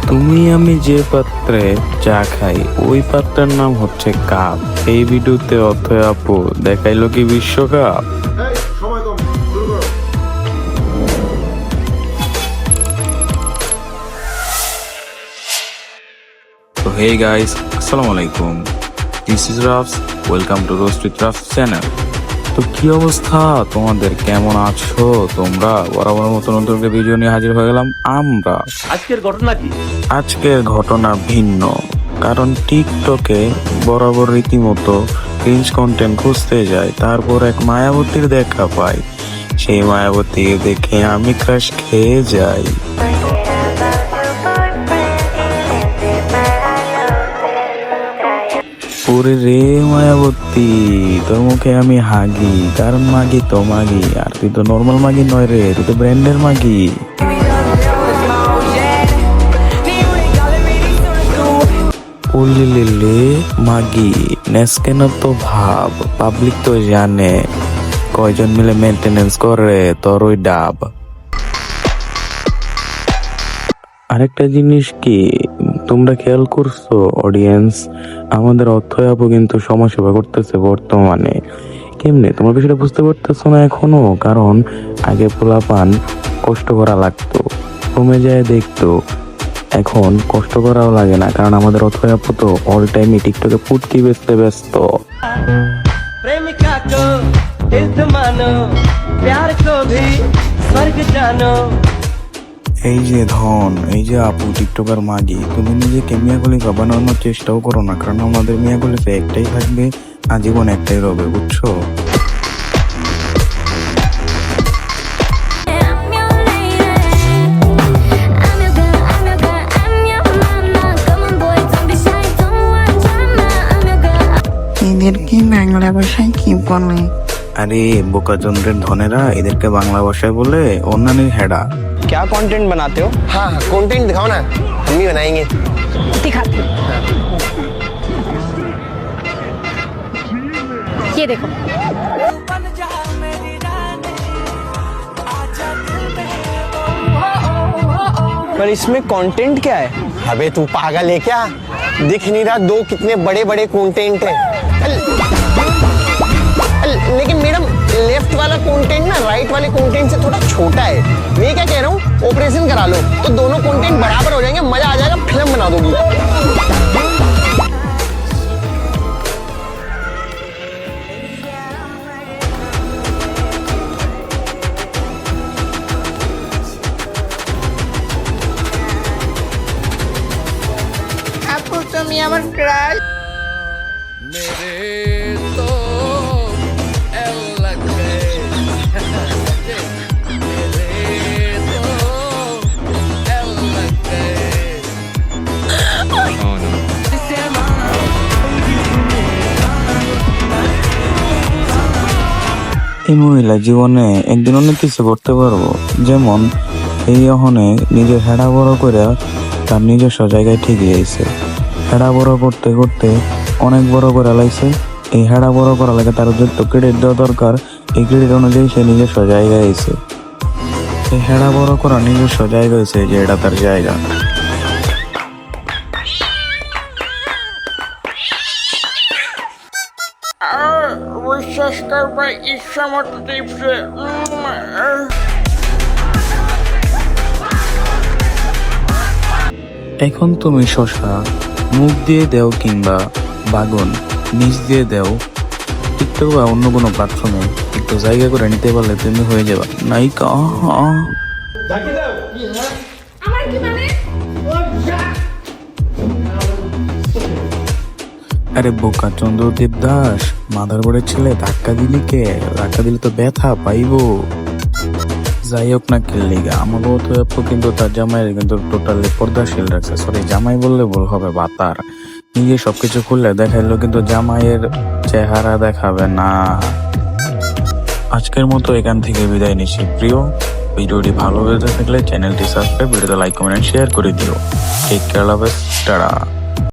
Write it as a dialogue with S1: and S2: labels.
S1: তুমি আমি যে পাত্রে চা খাই ওই পাত্রের নাম হচ্ছে কাপ। এই ভিডিওতে অথয় আপু দেখাইলো কি বিশ্বকাপ। তো হে গাইস, আসসালামু আলাইকুম, this is Rafs, welcome to roast with Rafs channel. তো কি অবস্থা তোমাদের, কেমন আছো তোমরা? বরাবর মতো নতুন একটা ভিডিও নিয়ে হাজির হয়ে গেলাম আমরা।
S2: আজকের ঘটনা কি?
S1: আজকের ঘটনা ভিন্ন, কারণ টিকটকে বরাবর রীতিমতো ক্রিঞ্জ কন্টেন্ট খুঁজতে যায়, তারপর এক মায়াবতীর দেখা পাই। সেই মায়াবতী দেখে আমি ক্রাশ খেয়ে যাই। ওরে রে মায়াবতী, তোর মুখে আমি হাগি, কারণ মাগি তো মাগি, আর তুই তো নর্মাল মাগি নয় রে, তুই তো ব্র্যান্ডের মাগি। উলিলিলি মাগি নেসকেন তো ভাব, পাবলিক তো জানে কয়জন মিলে মেনটেনেন্স করে তোর ওই ডাব। আরেকটা জিনিস কি তোমরা খেয়াল করছো অডিয়েন্স, আমাদের অথয় আপু কিন্তু সমাজসেবা করতেছে বর্তমানে। কেমনে তোমরা বিষয়টা বুঝতে পারতেছো না এখনো? কারণ আগে পোলাপান কষ্ট করা লাগতো, কমে যায় দেখতো, এখন কষ্ট করাও লাগে না, কারণ আমাদের অথয় আপু তো অল টাইমই টিকটকে পুটকি বেচতে ব্যস্ত।
S2: प्रेमिका को दिल मानो, प्यार को भी स्वर्ग जानो।
S1: এই যে ধন, এই যে আপু টিকটকার মাগি, তুমি নিজেকে মিয়া খলিফা বানানোর চেষ্টাও করো না, কারণ আমাদের মিয়া খলিফা একটাই থাকবে, আজীবন একটাই রবে, বুঝছো?
S3: এদেরকে বাংলা ভাষায় কি বলে?
S1: আরে বোকাচন্দ্রের ধনেরা, এদেরকে বাংলা ভাষায় বলে অন্যান্য হেডা।
S4: क्या कंटेंट बनाते हो?
S5: हाँ हाँ कंटेंट दिखाओ ना, हम भी बनाएंगे।
S6: दिखाती हूँ। ये देखो,
S4: पर इसमें कंटेंट क्या है?
S5: अबे तू पागल है क्या? दिख नहीं रहा दो कितने बड़े बड़े कंटेंट है। लेकिन मैडम लेफ्ट वाला कंटेंट ना राइट वाले कंटेंट से थोड़ा छोटा है। मैं क्या कह रहा हूँ, ऑपरेशन करा लो तो दोनों कंटेंट बराबर हो जाएंगे, मजा आ जाएगा, फिल्म बना दोगी।
S3: আপু তুমি আমার ক্রাশ।
S1: এই মহিলা জীবনে একদিন অনেক কিছু করতে পারবো, যেমন এই অহনে নিজের হেডা বড় করে তার নিজস্ব জায়গায় ঠিক গিয়েছে। হেডা বড় করতে করতে অনেক বড় করে লাইছে। এই হেডা বড় করা লাগে তার যত ক্রেডিট দেওয়া দরকার, এই ক্রেডিট অনুযায়ী সে নিজস্ব জায়গায় এসে। এই হেডা বড় করা নিজস্ব জায়গা হয়েছে, যে এটা তার জায়গা।
S3: বিশ্বাস করবা ইচ্ছা মতো টিপসে।
S1: এখন তুমি শশা মুখ দিয়ে দেও কিংবা বাগন নিচ দিয়ে দেও, টিকটক বা অন্য কোনো প্ল্যাটফর্মে একটু জায়গা করে নিতে পারলে তুমি হয়ে যাবা নায়িকা। আরে বোকা চন্দ্রদেব দাস, মাদার বোর্ডের ছেলে, ধাক্কা দিলি কে? ধাক্কা দিলে তো ব্যথা পাইবো। যাই হোক না খেললিগা, আমাকে তো কিন্তু তার জামাইয়ের কিন্তু টোটালি পর্দাশীল রাখছে। সরি, জামাই বললে ভুল হবে, বাতার। নিজে সবকিছু খুললে দেখাইলো, কিন্তু জামাইয়ের চেহারা দেখাবে না। আজকের মতো এখান থেকে বিদায় নিচ্ছি প্রিয়। ভিডিওটি ভালো লেগে থাকলে চ্যানেলটি সাবস্ক্রাইব, ভিডিওতে লাইক, কমেন্ট, শেয়ার করে দিও। Take care, love you, tata.